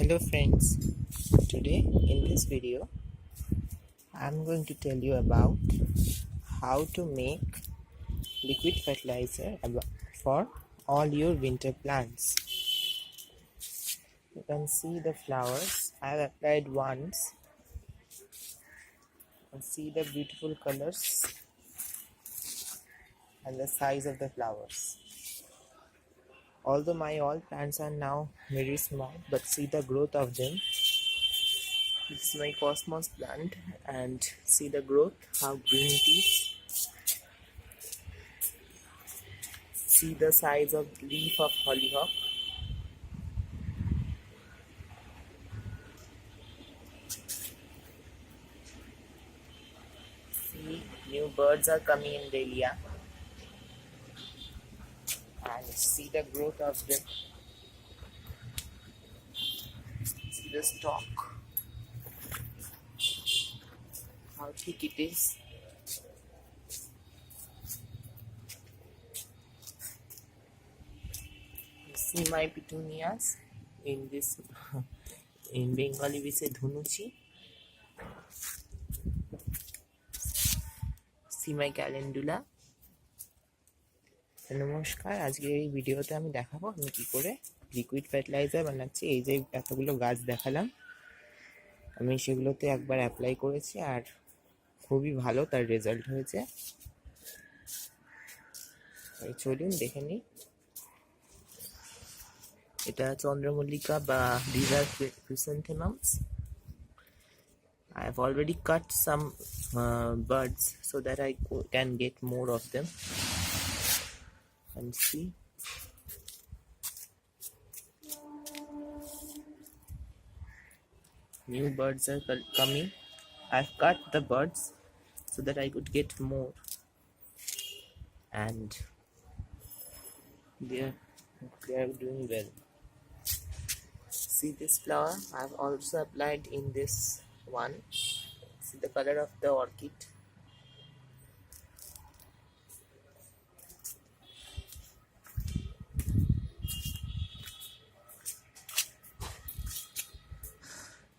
Hello friends, today in this video I'm going to tell you about how to make liquid fertilizer for all your winter plants. You can see the flowers. I have applied once and see the beautiful colors and the size of the flowers. Although my all plants are now very small, but see the growth of them. This is my cosmos plant and see the growth, how green it is. See the size of leaf of hollyhock. See, new birds are coming in Dahlia. And see the growth of them. See the stalk. How thick it is. See my petunias in this in Bengali we say dhunuchi. See my calendula. নমস্কার, আজকের এই ভিডিওতে আমি দেখাবো আমি কি করে liquid fertiliser বানাচ্ছি। এই যে এতগুলো গাছ দেখালাম, আমি সেগুলোতে একবার অ্যাপ্লাই করেছি আর খুবই ভালো তার রেজাল্ট হয়েছে। চলুন দেখে নিই। এটা চন্দ্রমল্লিকা বা desire ক্রিসেন্থেমামস। I have already cut some buds so that I can get more of them. And see, new birds are coming. I've cut the buds so that I could get more, and they are doing well. See this flower? I've also applied in this one. See the color of the orchid.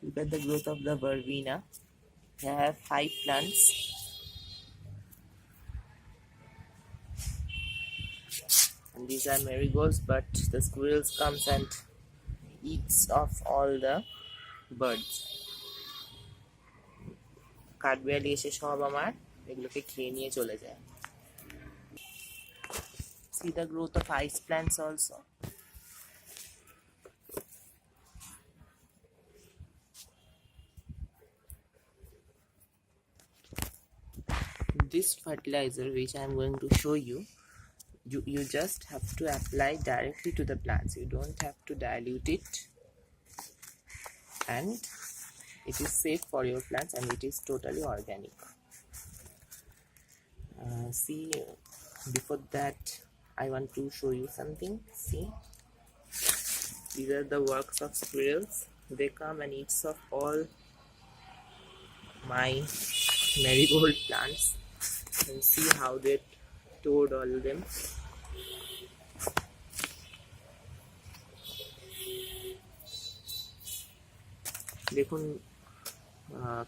Look at the growth of the verbena. I have 5 plants. And these are marigolds, but the squirrels comes and eats off all the birds. কাঠবিড়ালি এসে সব আমার এগুলোকে খেয়ে নিয়ে চলে যায়। See the growth of ice plants also. This fertilizer which I am going to show you, you just have to apply directly to the plants. You don't have to dilute it, and it is safe for your plants and it is totally organic. See, before that I want to show you something. See, these are the works of squirrels. They come and eats of all my marigold plants, and see how they tore all of them. দেখুন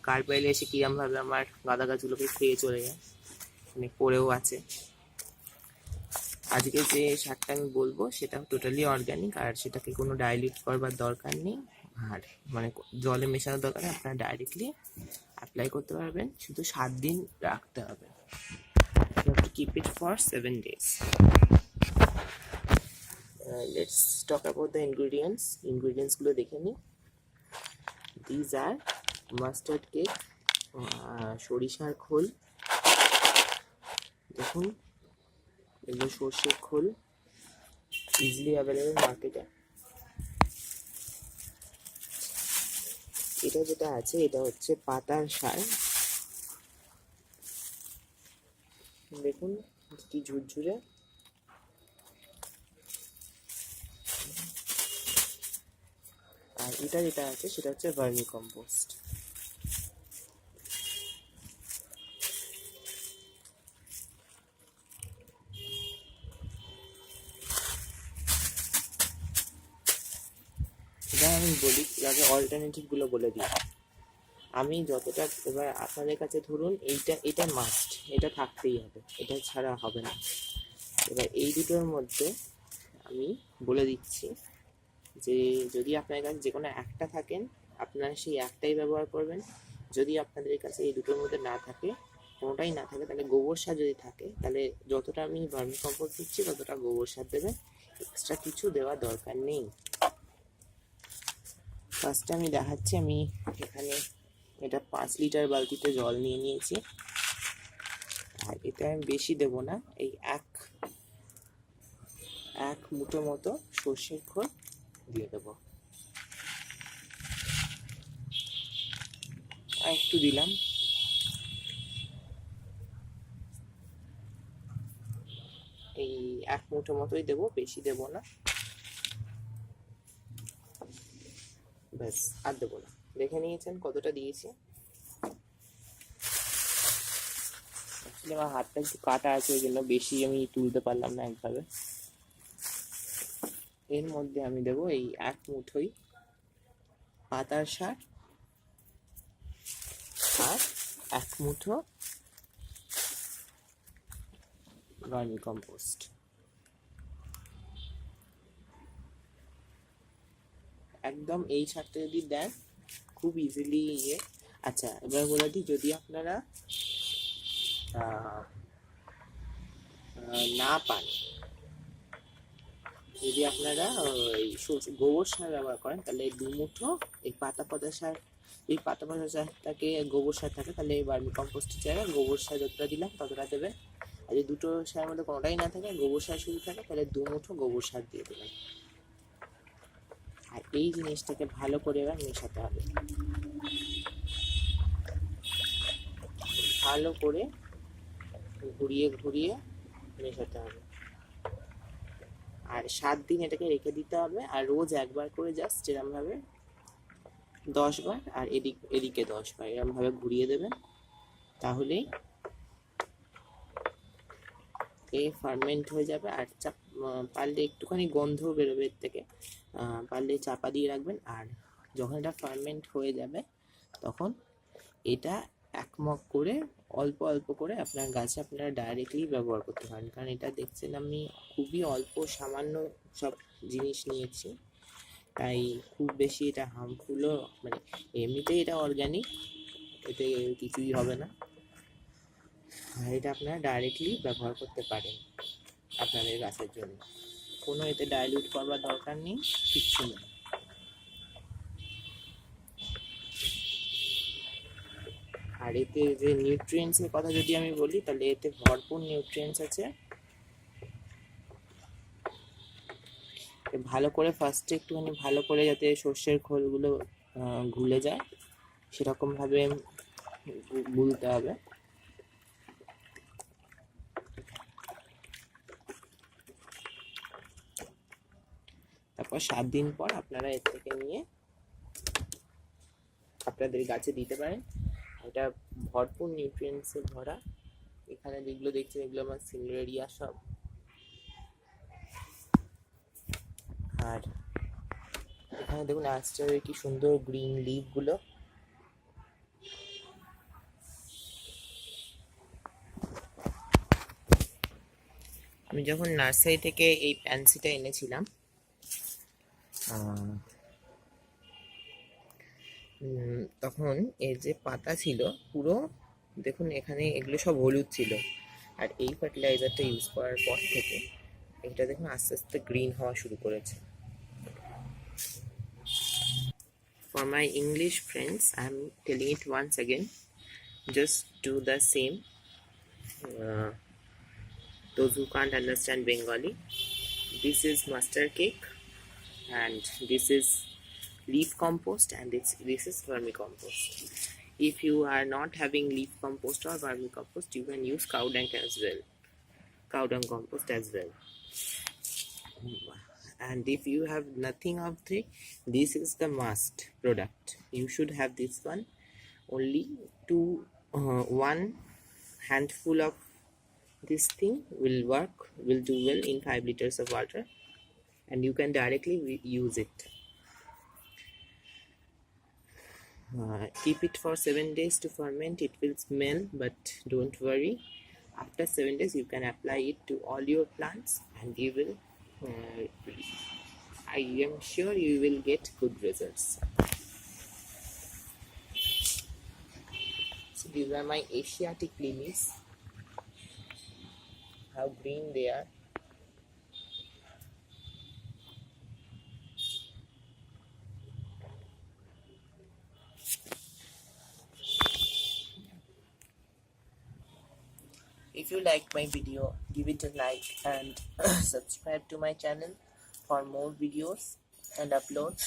কাঠবিড়ালি এসে কিরম ভাবে আমার গাঁদা গাছগুলোকে খেয়ে চলে যায়, মানে পড়েও আছে। আজকে যে সারটা আমি বলবো সেটা টোটালি অর্গানিক, আর সেটাকে কোনো ডাইলিউট করবার দরকার নেই, আর মানে জলে মেশানোর দরকার নেই। আপনারা ডাইরেক্টলি অ্যাপ্লাই করতে পারবেন, শুধু 7 দিন রাখতে হবে। You have to keep it for 7 days. Let's talk about the ingredients. Ingredients গুলো দেখে নিই। These are mustard cake, সরিষার খোল, দেখুন এগুলো সর্ষের খোল, ইজিলি অ্যাভেলেবল মার্কেটে। এটা যেটা আছে এটা হচ্ছে পাতার সার, দেখুন কি ঝুরঝুরে। আর এটা যেটা আছে সেটা হচ্ছে ভার্মি কম্পোস্ট। এবার আমি বলি যাতে অল্টারনেটিভগুলো বলে দিই। আমি যতটা, এবার আপনাদের কাছে ধরুন এটা মাস্ট, এটা থাকতেই হবে, এটা ছাড়া হবে না। এবার এই দুটোর মধ্যে আমি বলে দিচ্ছি যে যদি আপনার কাছে যে কোনো একটা থাকেন আপনারা সেই একটাই ব্যবহার করবেন। যদি আপনাদের কাছে এই দুটোর মধ্যে না থাকে, কোনোটাই না থাকে, তাহলে গোবর সার যদি থাকে তাহলে যতটা আমি ভার্মি কম্পোস্ট দিচ্ছি ততটা গোবর সার দেবেন, এক্সট্রা কিছু দেওয়ার দরকার নেই। ফার্স্টে আমি দেখাচ্ছি, আমি এখানে এটা 5 লিটার বালতিতে জল নিয়ে নিয়েছি, আর এটা আমি বেশি দেবো না, এই এক মুঠো মতো সর্ষের খোল দিয়ে দেবো, আর একটু দিলাম, এই এক মুঠো মতোই দেবো, বেশি দেবো না, ব্যাস আর দেবো না। দেখে নিয়েছেন কতটা দিয়েছি। অ্যাকচুয়ালি আমার হাতটা একটু কাটা আছে, ওই জন্য বেশি আমি তুলতে পারলাম না একভাবে। এর মধ্যে আমি দেবো এই এক মুঠোই পাতার সার আর এক মুঠো ভার্মি কম্পোস্ট। একদম এই সারটা যদি দেন খুব ইজিলি আচ্ছা এবার বলে দিই, যদি আপনারা না পান, যদি আপনারা গোবর সার ব্যবহার করেন তাহলে 2 মুঠো এই পাতা সার, এই পাতা সারটাকে গোবর সার থাকে, তাহলে এই ভার্মি কম্পোস্টের জায়গায় গোবর সার যতটা দিলাম ততটা দেবেন। আর যদি দুটো সারের মধ্যে কোনোটাই না থাকে, গোবর সার শুধু থাকে, তাহলে 2 মুঠো গোবর সার দিয়ে দেবেন। আর এই জিনিসটাকে ভালো করে এবার মেশাতে হবে, ভালো করে ঘুরিয়ে ঘুরিয়ে মেশাতে হবে। আর 7 দিন এটাকে রেখে দিতে হবে, আর রোজ একবার করে জাস্ট এরমভাবে 10 বার, আর এদিকে 10 বার এরমভাবে ঘুরিয়ে দেবেন, তাহলেই এ ফার্মেন্ট হয়ে যাবে। আর পারলে একটুখানি গন্ধ বেরোবে এর থেকে, পারলে চাপা দিয়ে রাখবেন। আর যখন এটা ফার্মেন্ট হয়ে যাবে তখন এটা 1 মগ করে অল্প অল্প করে আপনার গাছে আপনারা ডাইরেক্টলি ব্যবহার করতে পারেন, কারণ এটা দেখছেন আমি খুবই অল্প সামান্য সব জিনিস নিয়েছি, তাই খুব বেশি এটা হার্মফুলও, মানে এমনিতেই এটা অর্গ্যানিক, এতে কিছুই হবে না। আর এটা আপনারা ডাইরেক্টলি ব্যবহার করতে পারেন আপনাদের গাছের জন্য, কোনো এতে ডাইলিউট করবার দরকার নেই, কিচ্ছু নেই। আর এতে যে নিউট্রিয়েন্টসের কথা যদি আমি বলি, তাহলে এতে ভরপুর নিউট্রিয়েন্টস আছে। ভালো করে ফার্স্টে একটুখানি ভালো করে যাতে সর্ষের খোলগুলো গুলে যায় সেরকমভাবে গুলতে হবে। তারপর 7 দিন পর আপনারা এর থেকে নিয়ে আপনাদের গাছে দিতে পারেন। এটা ভরপুর নিউট্রিয়েন্টসে ভরা, এখানে যেগুলো দেখছেন এগুলো আমার সিনারিয়া সব। আর এখানে দেখুন অ্যাস্টারের কি সুন্দর গ্রিন লিভগুলো। আমি যখন নার্সারি থেকে এই প্যান্সিটা এনেছিলাম তখন এর যে পাতা ছিল পুরো দেখুন, এখানে এগুলো সব হলুদ ছিল, আর এই ফার্টিলাইজারটা ইউজ করার পর থেকে এটা দেখুন আস্তে আস্তে গ্রিন হওয়া শুরু করেছে। For my English friends, I am telling it once again, just do the same. Those who can't understand Bengali, this is mustard cake, and this is leaf compost, and this is vermicompost. If you are not having leaf compost or vermicompost, you can use cow dung as well, cow dung compost as well. And if you have nothing of three, this is the must product. You should have this one. Only one handful of this thing will do well in 5 liters of water, and you can directly use it. Keep it for 7 days to ferment. It will smell, but don't worry. After 7 days you can apply it to all your plants and you will I am sure you will get good results. So these are my Asiatic lilies. How green they are. If you like my video, give it a like and subscribe to my channel for more videos and uploads.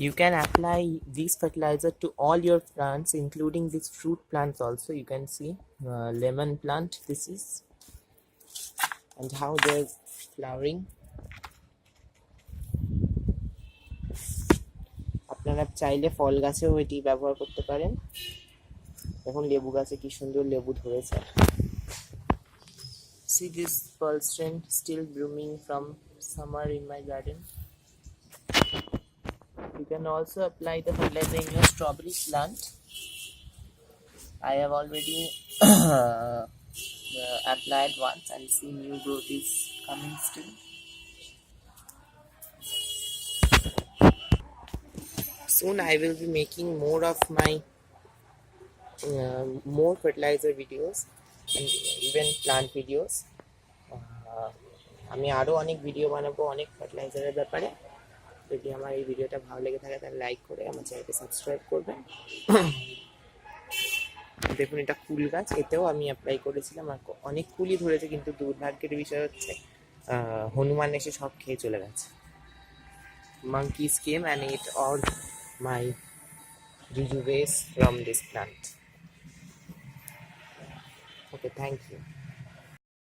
You can apply this fertilizer to all your plants, including these fruit plants also. You can see lemon plant, this is, and how they're flowering. আপনারা চাইলে ফল গাছেও এটি ব্যবহার করতে পারেন। এখন লেবু গাছে কি সুন্দর লেবু ধরেছে। See this pearl strand still blooming from summer in my garden. You can also apply the fertilizer in your strawberry plant. I have already applied once and see new growth is coming still. Soon I will be making more of my more fertilizer videos and even plant videos. আমি আরও অনেক video বানাবো অনেক ফার্টিলাইজারের ব্যাপারে। যদি আমার এই ভিডিওটা ভালো লেগে থাকে তাহলে লাইক করে আমার চ্যানেলকে সাবস্ক্রাইব করবেন। দেখুন এটা কুল গাছ, এতেও আমি অ্যাপ্লাই করেছিলাম আর অনেক কুলই ধরেছে, কিন্তু দুর্ভাগ্যের বিষয় হচ্ছে হনুমান এসে সব খেয়ে চলে গেছে। Monkeys came and ate all my rejuvenates from this plant. Okay, thank you.